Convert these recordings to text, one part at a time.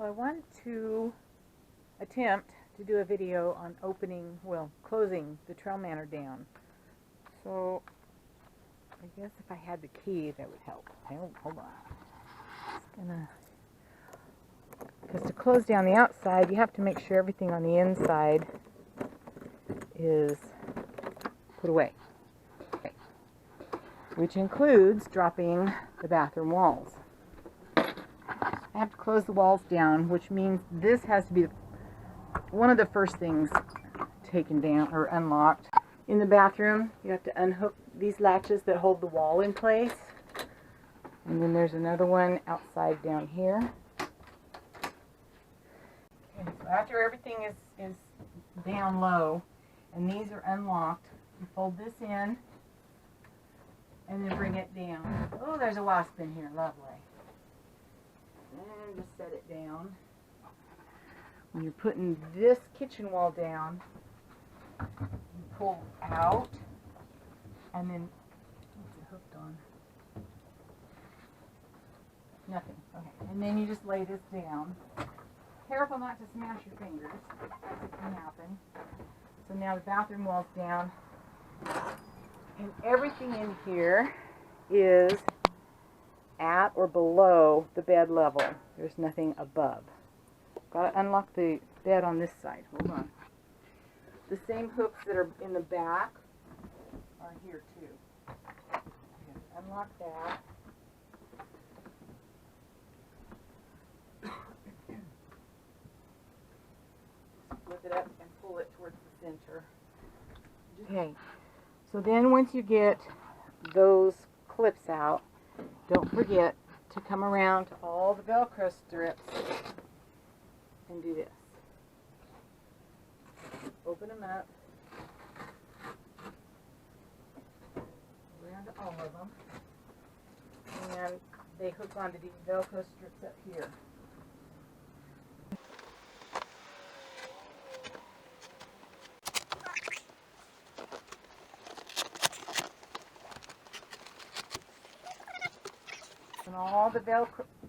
I want to attempt to do a video on closing the TrailManor down. So I guess if I had the key, that would help. Hold on. Because to close down the outside, you have to make sure everything on the inside is put away. Okay. Which includes dropping the bathroom walls. I have to close the walls down, which means this has to be one of the first things taken down or unlocked. In the bathroom, you have to unhook these latches that hold the wall in place. And then there's another one outside down here. Okay, so after everything is down low and these are unlocked, you fold this in and then bring it down. Oh, there's a wasp in here. Lovely. And just set it down. When you're putting this kitchen wall down, you pull out and then, what's it hooked on? Nothing. Okay. And then you just lay this down. Careful not to smash your fingers. That can happen. So now the bathroom wall's down. And everything in here is at or below the bed level. There's nothing above. Got to unlock the bed on this side. Hold on. The same hooks that are in the back are here too. Unlock that. Lift it up and pull it towards the center. Okay. So then once you get those clips out, don't forget to come around to all the Velcro strips and do this. Open them up. Around to all of them. And they hook onto these Velcro strips up here.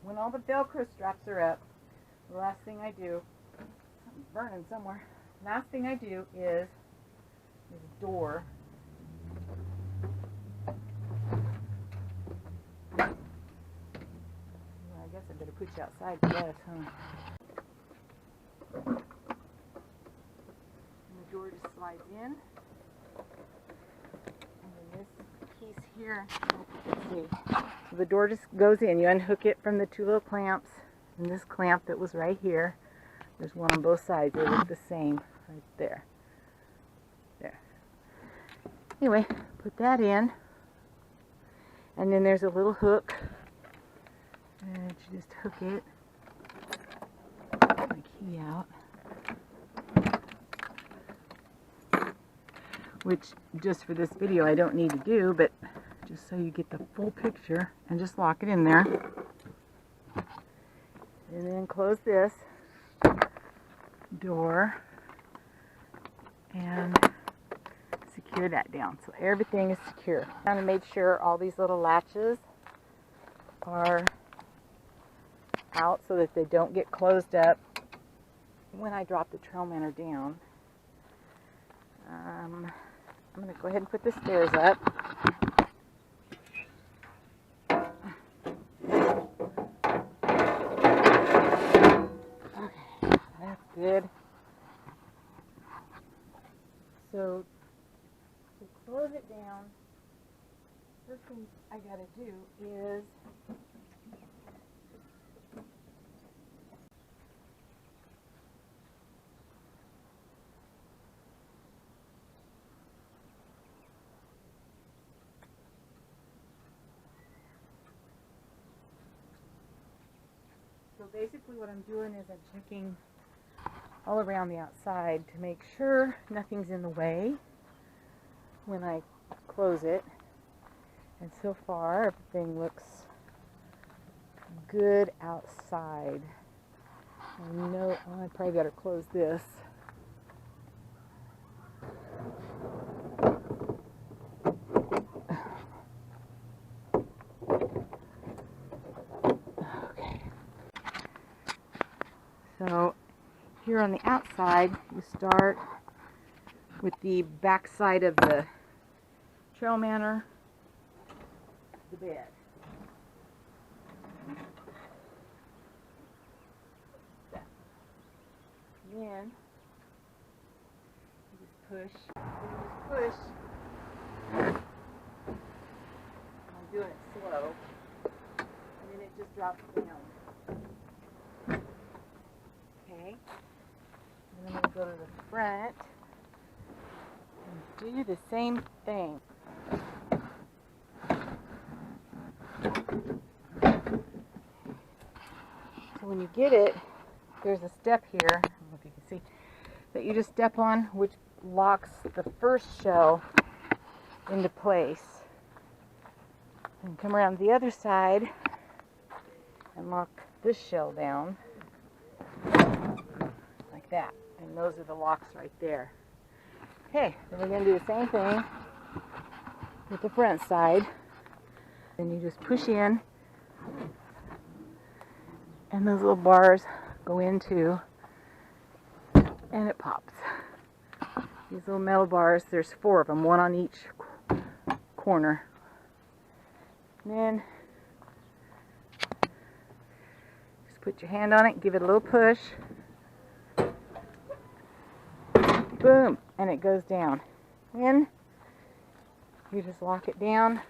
When all the Velcro straps are up, the last thing I do, something's burning somewhere. Last thing I do is a door. Well, I guess I better put you outside for this, huh? And the door just slides in. And then this piece here, let's see. So the door just goes in. You unhook it from the two little clamps. And this clamp that was right here, there's one on both sides. They look the same right there. There. Anyway, put that in. And then there's a little hook. And you just hook it. Get my key out. Which, just for this video, I don't need to do, but just so you get the full picture, and just lock it in there. And then close this door and secure that down. So everything is secure. And I made sure all these little latches are out so that they don't get closed up when I drop the TrailManor down. I'm going to go ahead and put the stairs up. Okay, that's good. So, to close it down, first thing I got to do is basically what I'm doing is I'm checking all around the outside to make sure nothing's in the way when I close it. And so far everything looks good outside. I know I probably better close this. So here on the outside, you start with the back side of the TrailManor, the bed. Then you just push. I'm doing it slow, and then it just drops down. Okay. And then I'm going to go to the front and do the same thing. So when you get it, there's a step here, I don't know if you can see, that you just step on, which locks the first shell into place. And come around the other side and lock this shell down like that. And those are the locks right there. Okay, then we're going to do the same thing with the front side. And you just push in, and those little bars go into, and it pops. These little metal bars, there's 4 of them, 1 on each corner. And then just put your hand on it, give it a little push. Boom, and it goes down. Then you just lock it down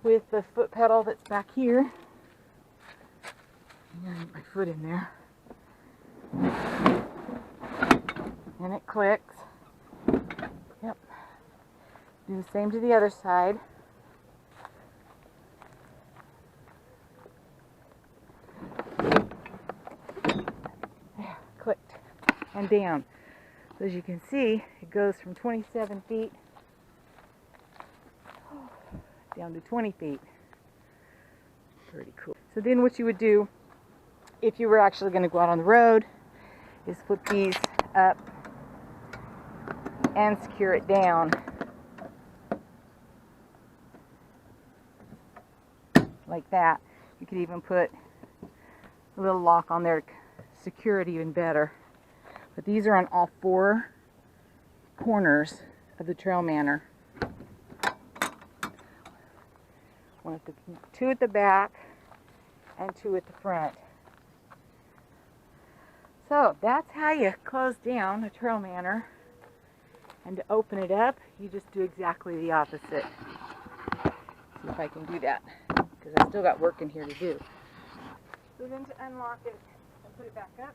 with the foot pedal that's back here. I'm gonna get my foot in there. And it clicks. Yep. Do the same to the other side. There, clicked. And down. So as you can see, it goes from 27 feet down to 20 feet. Pretty cool. So then what you would do, if you were actually going to go out on the road, is flip these up and secure it down like that. You could even put a little lock on there to secure it even better. But these are on all 4 corners of the TrailManor. 2 at the back and 2 at the front. So that's how you close down a TrailManor. And to open it up, you just do exactly the opposite. See if I can do that, because I still got work in here to do. So then to unlock it and put it back up,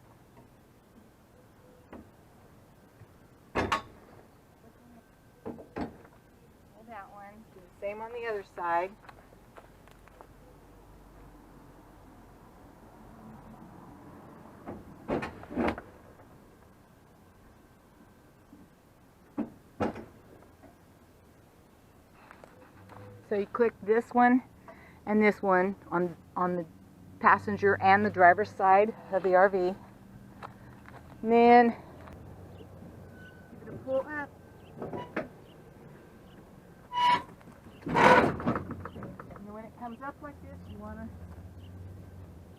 hold that one. Do the same on the other side. So you click this one and this one on the passenger and the driver's side of the RV. And then you're going to pull up. And when it comes up like this, you want to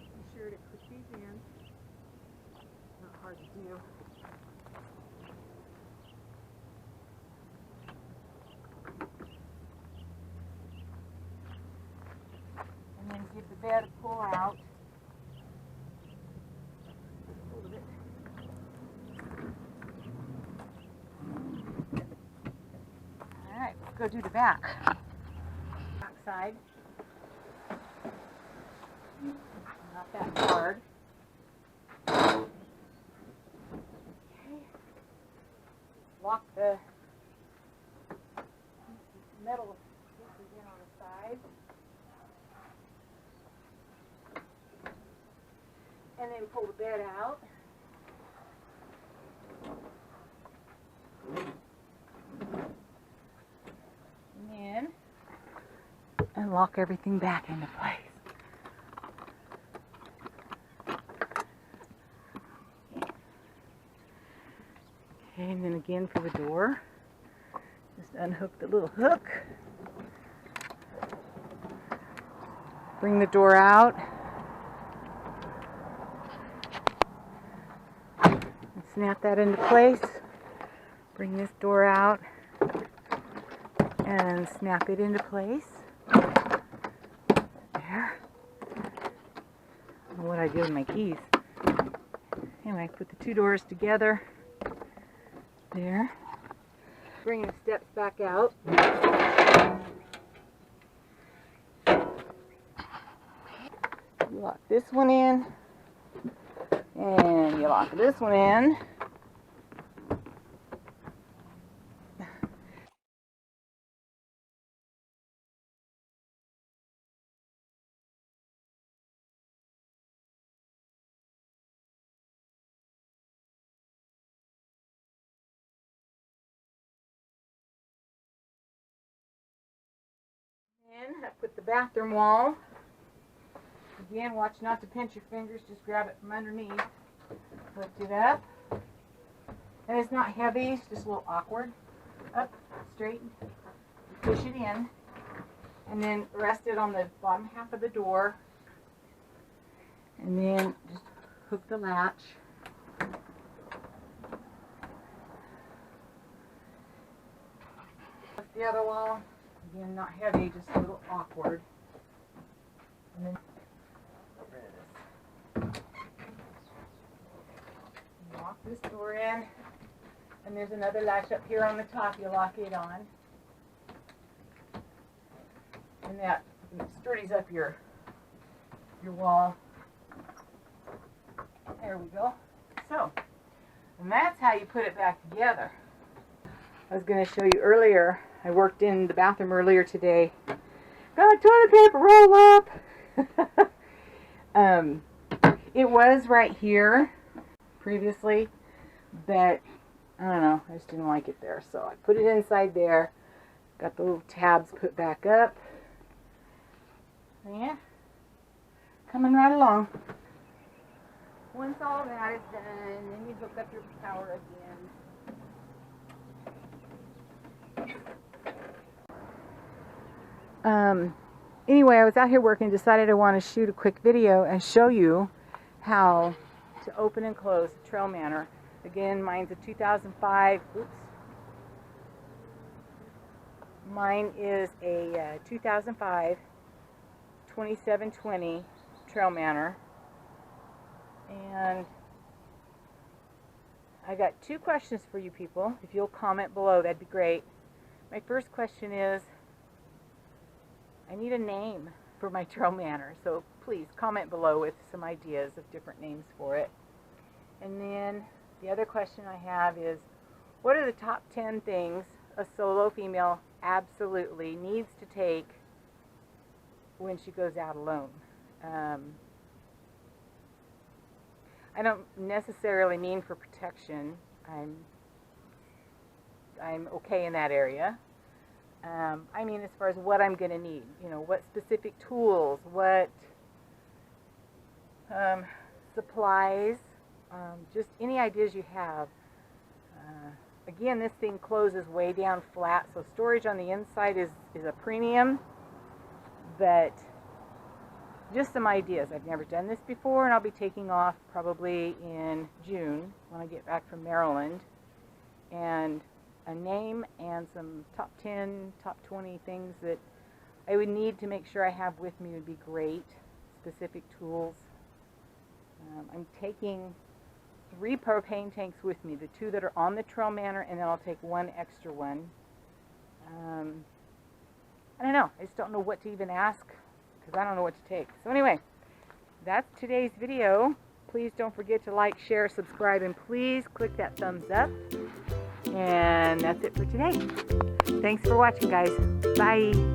be sure to put these in. Not hard to do. And then give the bed a pull out. Hold of it. Alright, let's go do the back. Back side. Not that hard. Okay. Lock the metal pieces in on the side. And then pull the bed out. And then lock everything back into place. Okay, and then again for the door, just unhook the little hook. Bring the door out. snap that into place. Bring this door out and snap it into place. There. I don't know what I did with my keys. Anyway, put the two doors together. There. Bring the steps back out. You lock this one in. And you lock this one in. I put the bathroom wall. Again, watch not to pinch your fingers, just grab it from underneath. Lift it up. And it's not heavy, it's just a little awkward. Up, straight, push it in. And then rest it on the bottom half of the door. And then just hook the latch. Lift the other wall. Again, not heavy, just a little awkward. And then get rid of this. Lock this door in. And there's another latch up here on the top. You lock it on. And that sturdies up your wall. There we go. So, and that's how you put it back together. I was going to show you earlier. I worked in the bathroom earlier today. Got toilet paper roll up. It was right here previously, but I don't know. I just didn't like it there, so I put it inside there. Got the little tabs put back up. Yeah, coming right along. Once all that is done, then you hook up your power again. Anyway, I was out here working, decided I want to shoot a quick video and show you how to open and close the TrailManor. Again, mine's a 2005, Mine is a 2005 2720 TrailManor. And I got two questions for you people. If you'll comment below, that'd be great. My first question is, I need a name for my TrailManor, so please comment below with some ideas of different names for it. And then the other question I have is, what are the top 10 things a solo female absolutely needs to take when she goes out alone? I don't necessarily mean for protection. I'm okay in that area. I mean as far as what I'm going to need, you know, what specific tools, what supplies, just any ideas you have. Again, this thing closes way down flat, so storage on the inside is a premium, but just some ideas. I've never done this before, and I'll be taking off probably in June when I get back from Maryland. And a name and some top 10, top 20 things that I would need to make sure I have with me would be great. Specific tools. I'm taking 3 propane tanks with me, the 2 that are on the TrailManor, and then I'll take 1 extra one. I don't know. I just don't know what to even ask because I don't know what to take. So anyway, that's today's video. Please don't forget to like, share, subscribe, and please click that thumbs up. And that's it for today. Thanks for watching, guys. Bye.